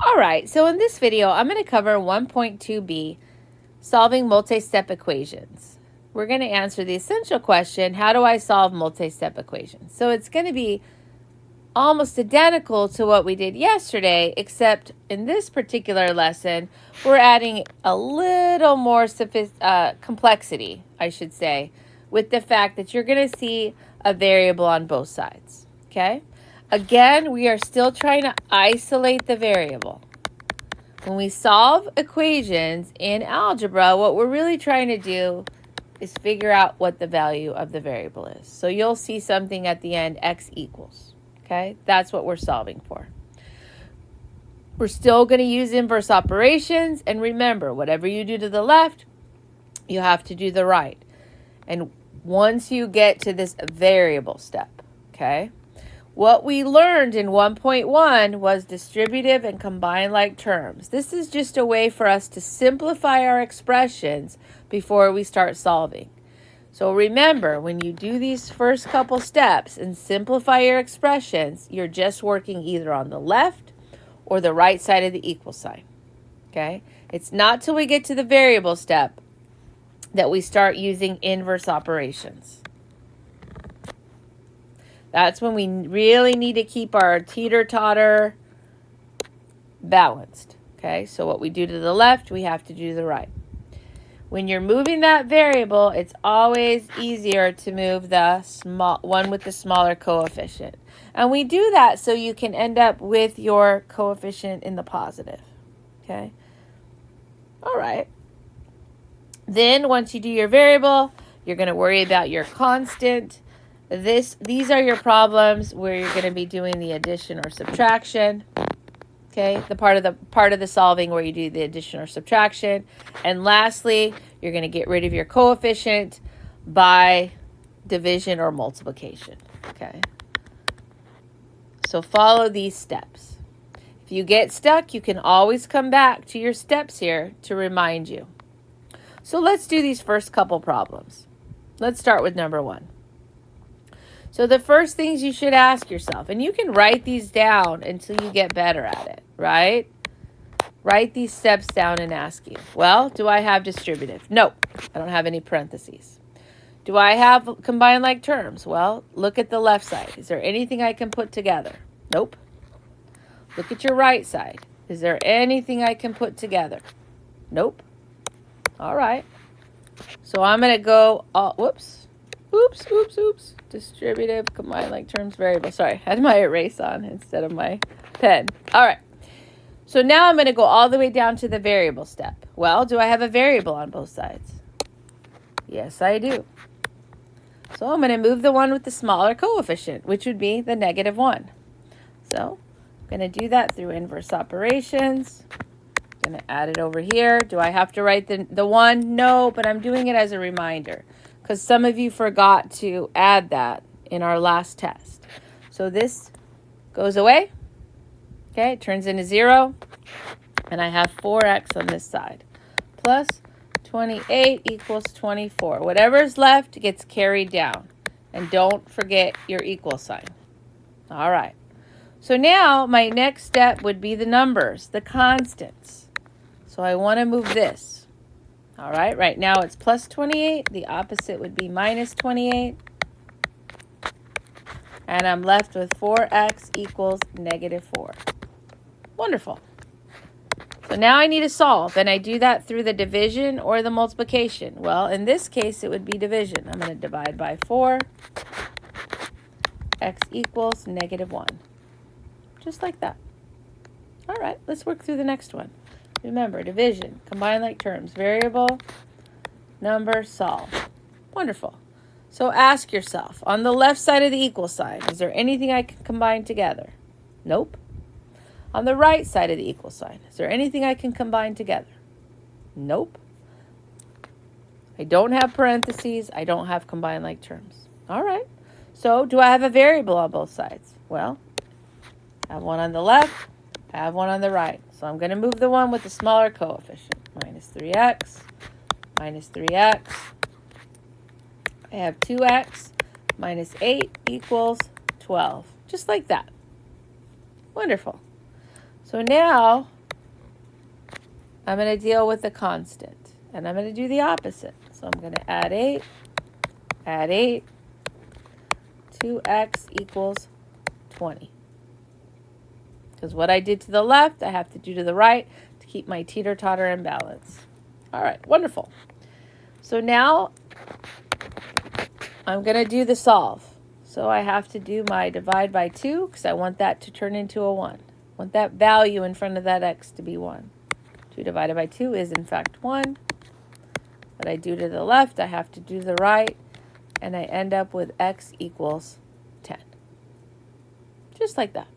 All right, so in this video, I'm going to cover 1.2b, solving multi-step equations. We're going to answer the essential question, how do I solve multi-step equations? So it's going to be almost identical to what we did yesterday, except in this particular lesson, we're adding a little more complexity, I should say, with the fact that you're going to see a variable on both sides, okay? Again, we are still trying to isolate the variable. When we solve equations in algebra, what we're really trying to do is figure out what the value of the variable is. So you'll see something at the end, x equals. Okay, that's what we're solving for. We're still going to use inverse operations. And remember, whatever you do to the left, you have to do the right. And once you get to this variable step, okay, what we learned in 1.1 was distributive and combined like terms. This is just a way for us to simplify our expressions before we start solving. So remember, when you do these first couple steps and simplify your expressions, you're just working either on the left or the right side of the equal sign, okay? It's not till we get to the variable step that we start using inverse operations. That's when we really need to keep our teeter-totter balanced, okay? So what we do to the left, we have to do to the right. When you're moving that variable, it's always easier to move the small one with the smaller coefficient. And we do that so you can end up with your coefficient in the positive. Okay? All right. Then once you do your variable, you're going to worry about your constant. These are your problems where you're going to be doing the addition or subtraction. Okay, the part of the solving where you do the addition or subtraction. And lastly, you're going to get rid of your coefficient by division or multiplication. Okay, so follow these steps. If you get stuck, you can always come back to your steps here to remind you. So let's do these first couple problems. Let's start with number 1. So the first things you should ask yourself, and you can write these down until you get better at it, right? Write these steps down and ask you, well, do I have distributive? No, I don't have any parentheses. Do I have combined like terms? Well, look at the left side. Is there anything I can put together? Nope. Look at your right side. Is there anything I can put together? Nope. All right. So I'm going to go, Oops. Distributive, combined like terms, variable. Sorry, I had my erase on instead of my pen. All right. So now I'm going to go all the way down to the variable step. Well, do I have a variable on both sides? Yes, I do. So I'm going to move the one with the smaller coefficient, which would be the -1. So I'm going to do that through inverse operations. I'm going to add it over here. Do I have to write the 1? No, but I'm doing it as a reminder, because some of you forgot to add that in our last test. So this goes away. Okay, it turns into 0. And I have 4x on this side. Plus 28 equals 24. Whatever's left gets carried down. And don't forget your equal sign. All right. So now my next step would be the numbers, the constants. So I want to move this. All right now it's plus 28. The opposite would be minus 28. And I'm left with 4x equals -4. Wonderful. So now I need to solve, and I do that through the division or the multiplication. Well, in this case, it would be division. I'm going to divide by 4. X equals -1. Just like that. All right, let's work through the next one. Remember, division, combine like terms, variable, number, solve. Wonderful. So ask yourself, on the left side of the equal sign, is there anything I can combine together? Nope. On the right side of the equal sign, is there anything I can combine together? Nope. I don't have parentheses. I don't have combine like terms. All right. So do I have a variable on both sides? Well, I have one on the left. I have one on the right. So I'm going to move the one with the smaller coefficient. -3x, -3x. I have 2x minus 8 equals 12. Just like that. Wonderful. So now I'm going to deal with the constant, and I'm going to do the opposite. So I'm going to add 8, 2x equals 20. Because what I did to the left, I have to do to the right to keep my teeter-totter in balance. All right, wonderful. So now I'm going to do the solve. So I have to do my divide by 2 because I want that to turn into a 1. I want that value in front of that x to be 1. 2 divided by 2 is in fact 1. What I do to the left, I have to do to the right, and I end up with x equals 10. Just like that.